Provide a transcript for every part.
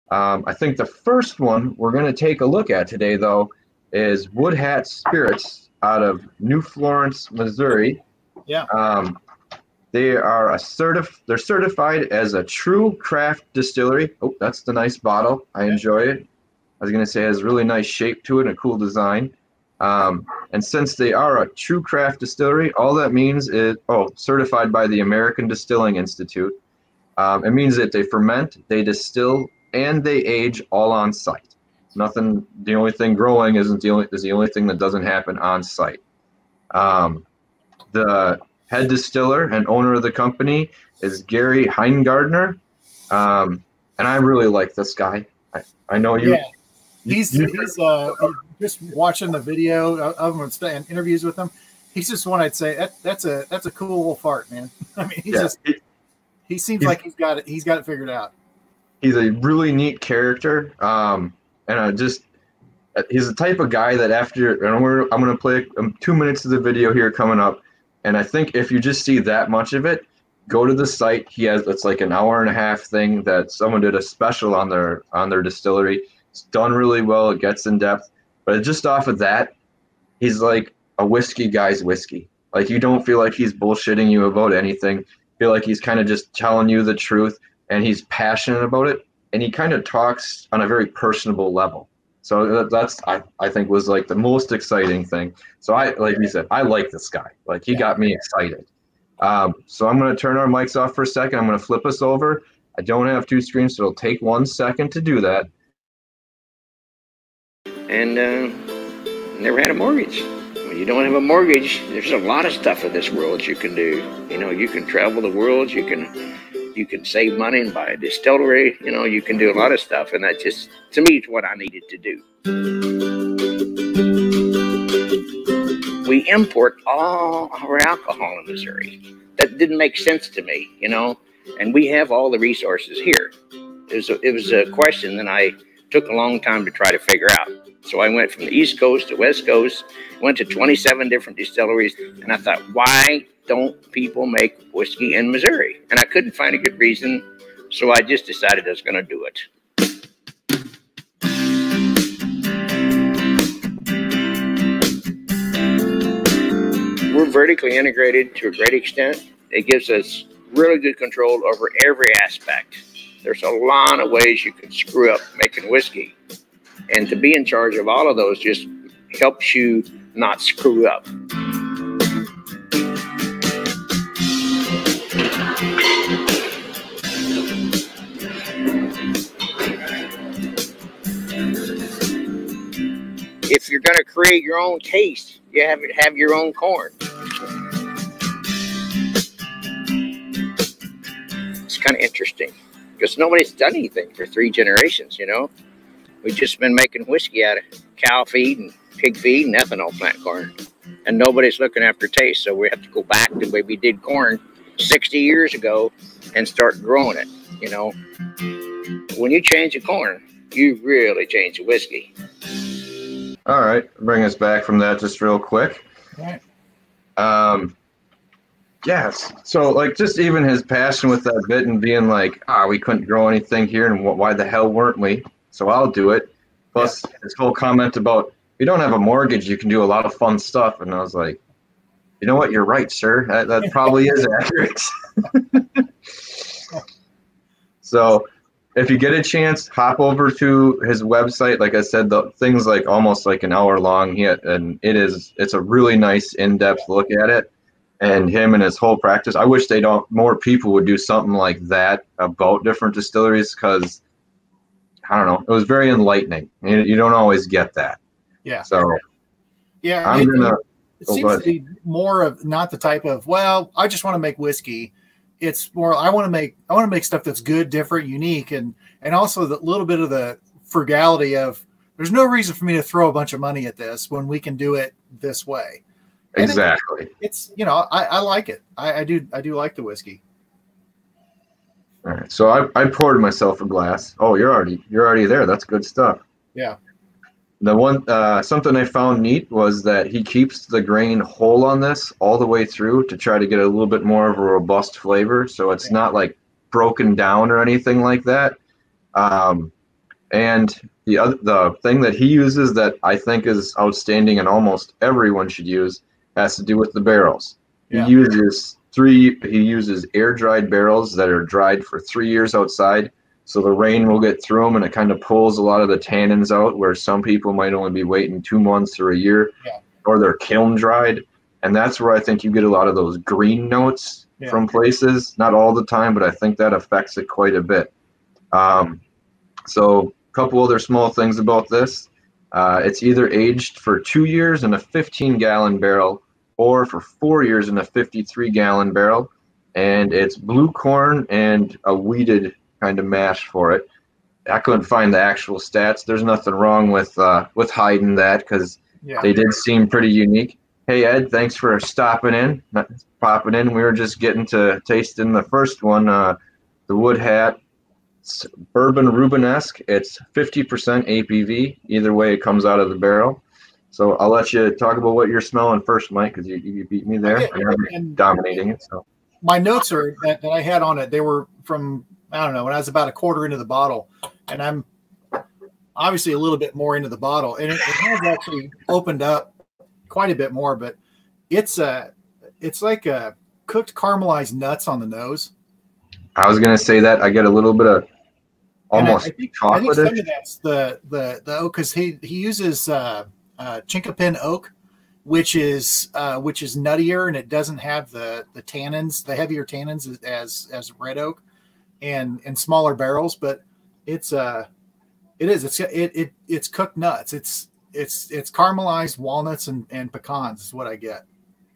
I think the first one we're going to take a look at today, though, is Wood Hat Spirits out of New Florence, Missouri. Yeah. They are they're certified as a true craft distillery. Oh, that's the nice bottle. I enjoy it. I was going to say it has a really nice shape to it and a cool design. And since they are a true craft distillery, all that means is, certified by the American Distilling Institute. It means that they ferment, they distill, and they age all on site. Nothing. The only thing growing is the only thing that doesn't happen on site. The head distiller and owner of the company is Gary Hine Gardner, and I really like this guy. I know you. Yeah. He's just watching the video of him and interviews with him. He's just one I'd say that's a cool little fart, man. I mean, he seems like he's got it figured out. He's a really neat character, and he's the type of guy that I'm going to play 2 minutes of the video here coming up, and I think if you just see that much of it, go to the site. It's like an hour and a half thing that someone did a special on their distillery. It's done really well. It gets in depth, but just off of that, he's like a whiskey guy's whiskey. Like, you don't feel like he's bullshitting you about anything. Feel like he's kind of just telling you the truth, and he's passionate about it, and he kind of talks on a very personable level. So that's I think was like the most exciting thing. So like you said, I like this guy. Like, he got me excited. So I'm going to turn our mics off for a second. I'm going to flip us over. I don't have two screens, so it'll take 1 second to do that. And never had a mortgage. When you don't have a mortgage, there's a lot of stuff in this world you can do. You know, you can travel the world, you can save money and buy a distillery, you know, you can do a lot of stuff, and that just, to me, is what I needed to do. We import all our alcohol in Missouri. That didn't make sense to me, you know, and we have all the resources here. It was a question that I took a long time to try to figure out. So I went from the East Coast to West Coast, went to 27 different distilleries, and I thought, why don't people make whiskey in Missouri? And I couldn't find a good reason, so I just decided I was going to do it. We're vertically integrated to a great extent. It gives us really good control over every aspect. There's a lot of ways you can screw up making whiskey. And to be in charge of all of those just helps you not screw up. If you're going to create your own taste, you have your own corn. It's kind of interesting because nobody's done anything for 3 generations, you know. We've just been making whiskey out of cow feed and pig feed and ethanol plant corn. And nobody's looking after taste, so we have to go back to the way we did corn 60 years ago and start growing it, you know. When you change the corn, you really change the whiskey. All right, bring us back from that just real quick. All right. Yes. So, like, just even his passion with that bit and being like, we couldn't grow anything here, and why the hell weren't we? So I'll do it. Plus, his whole comment about, if you don't have a mortgage, you can do a lot of fun stuff. And I was like, you know what? You're right, sir. That probably is accurate. So if you get a chance, hop over to his website. Like I said, the thing's like almost like an hour long, and it's a really nice in-depth look at it, and him and his whole practice. I wish more people would do something like that about different distilleries, because I don't know, it was very enlightening. You don't always get that. Yeah. So yeah, it seems to be more of not the type of, well, I just want to make whiskey. It's more, I want to make stuff that's good, different, unique, and also the little bit of the frugality of, there's no reason for me to throw a bunch of money at this when we can do it this way. And exactly. It's you know, I like it. I do like the whiskey. All right. So I poured myself a glass. Oh, you're already there. That's good stuff. Yeah. The one something I found neat was that he keeps the grain whole on this all the way through to try to get a little bit more of a robust flavor. So it's not like broken down or anything like that. And the thing that he uses that I think is outstanding and almost everyone should use has to do with the barrels. Yeah. He uses air dried barrels that are dried for 3 years outside, so the rain will get through them and it kind of pulls a lot of the tannins out, where some people might only be waiting 2 months or a year. Yeah. Or they're kiln dried, and that's where I think you get a lot of those green notes from places. Not all the time, but I think that affects it quite a bit. So a couple other small things about this. It's either aged for 2 years in a 15-gallon barrel or for 4 years in a 53-gallon barrel, and it's blue corn and a wheated kind of mash for it. I couldn't find the actual stats. There's nothing wrong with hiding that, because they did seem pretty unique. Hey, Ed, thanks for stopping in, popping in. We were just getting to tasting the first one, the Wood Hat Bourbon Rubenesque. It's 50% ABV. Either way, it comes out of the barrel. So I'll let you talk about what you're smelling first, Mike, because you beat me there. I'm dominating it. So my notes are that I had on it. They were from, I don't know, when I was about a quarter into the bottle, and I'm obviously a little bit more into the bottle, and it has actually opened up quite a bit more. But it's like a cooked caramelized nuts on the nose. I was gonna say that I get a little bit of almost chocolate. I think some of that's the oak, because he uses chinkapin oak, which is nuttier, and it doesn't have the tannins, the heavier tannins as red oak, and smaller barrels. But it's cooked nuts. It's caramelized walnuts and pecans is what I get.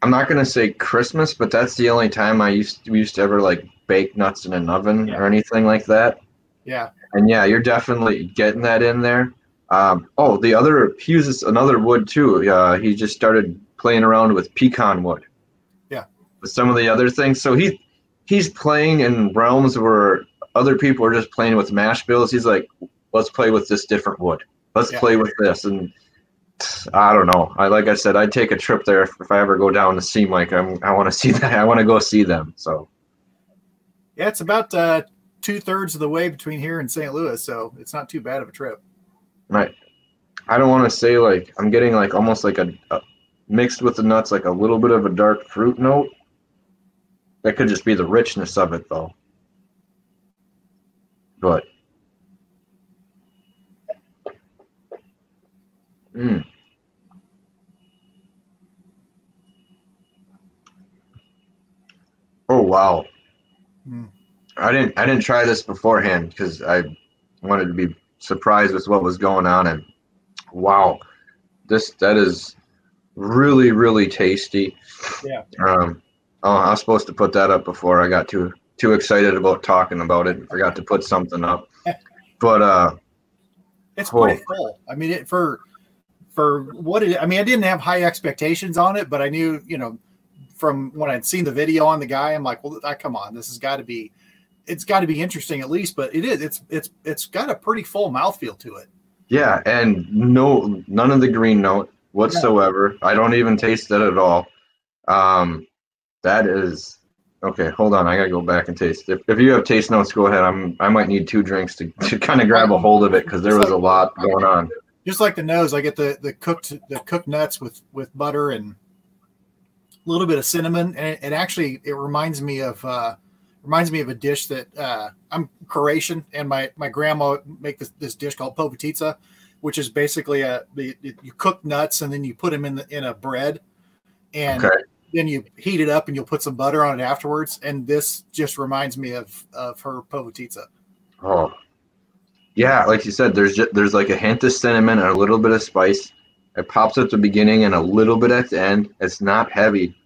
I'm not gonna say Christmas, but that's the only time we used to ever like bake nuts in an oven or anything like that. Yeah. And yeah, you're definitely getting that in there. He uses another wood too. He just started playing around with pecan wood. Yeah. With some of the other things. So he's playing in realms where other people are just playing with mash bills. He's like, let's play with this different wood. Let's play with this. And I don't know. Like I said, I'd take a trip there if I ever go down to see Mike. I want to see that. I want to go see them. So yeah, it's about 2/3 of the way between here and St. Louis, so it's not too bad of a trip. Right. I don't want to say like I'm getting like almost like a mixed with the nuts, like a little bit of a dark fruit note. That could just be the richness of it, though. But oh wow. I didn't try this beforehand because I wanted to be surprised with what was going on, and wow, that is really, really tasty. Yeah. I was supposed to put that up before I got too excited about talking about it and forgot to put something up. But it's pretty full. I mean, for what it, I mean, I didn't have high expectations on it, but I knew, from when I'd seen the video on the guy, I'm like, well, come on, this has got to be, it's got to be interesting at least. But it is. It's got a pretty full mouthfeel to it. Yeah, and none of the green note whatsoever. No. I don't even taste that at all. That is okay. Hold on, I gotta go back and taste. If you have taste notes, go ahead. I might need 2 drinks to kind of grab a hold of it because there was a lot going on. Just like the nose, I get the cooked nuts with butter and a little bit of cinnamon, and it reminds me of a dish that I'm Croatian, and my grandma make this dish called povatica, which is basically you cook nuts and then you put them in a bread, and then you heat it up and you'll put some butter on it afterwards. And this just reminds me of her povatica. Oh, yeah, like you said, there's like a hint of cinnamon and a little bit of spice. It pops at the beginning and a little bit at the end. It's not heavy,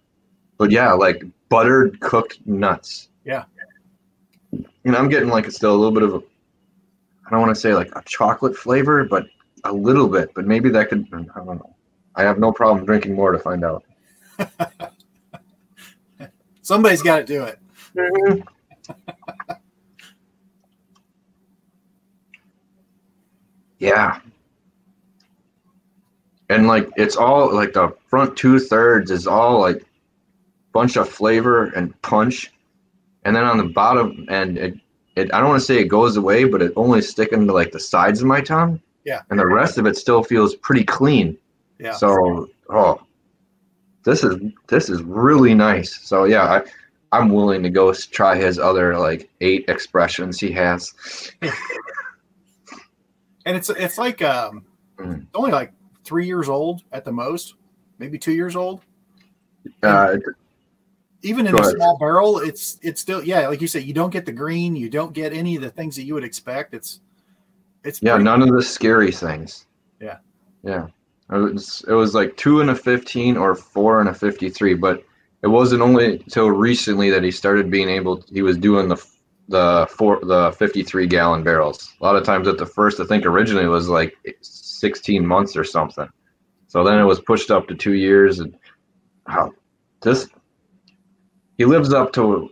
but yeah, like buttered cooked nuts. Yeah. And I'm getting like still a little bit of I don't want to say like a chocolate flavor, but a little bit. But maybe that could, I don't know. I have no problem drinking more to find out. Somebody's got to do it. Mm-hmm. Yeah. And like it's all like the front 2/3 is all like bunch of flavor and punch. And then on the bottom end, I don't want to say it goes away, but it only sticking to like the sides of my tongue. Yeah. And the rest of it still feels pretty clean. Yeah. So, this is really nice. So yeah, I'm willing to go try his other like 8 expressions he has. And it's like only like 3 years old at the most, maybe 2 years old. Even in a small barrel, it's still, yeah, like you said, you don't get the green, you don't get any of the things that you would expect. It's none of the scary things. Yeah. Yeah. It was like 2 and a 15 or 4 and a 53, but it wasn't only until recently that he started being able. He was doing the 53-gallon barrels. A lot of times at the first, I think originally it was like 16 months or something. So then it was pushed up to 2 years, and he lives up to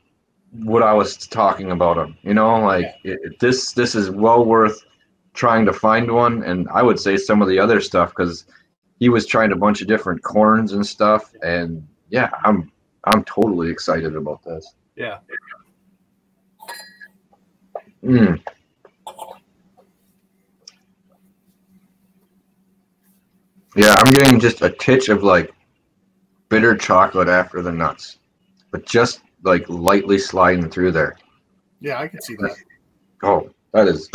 what I was talking about him. You know, like this is well worth trying to find one, and I would say some of the other stuff, because he was trying a bunch of different corns and stuff, and yeah, I'm totally excited about this. Yeah. Yeah, I'm getting just a titch of like bitter chocolate after the nuts, but just like lightly sliding through there. Yeah, I can see that. Oh, that is,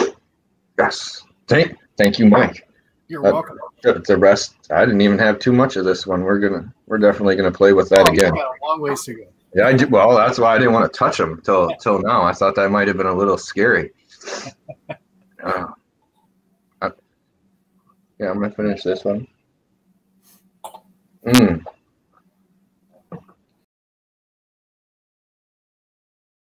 yes. Thank you, Mike. You're welcome. The rest, I didn't even have too much of this one. We're definitely gonna play with that again. Got a long ways to go. Yeah, I do. Well, that's why I didn't want to touch them till now. I thought that might have been a little scary. Yeah, I'm gonna finish this one.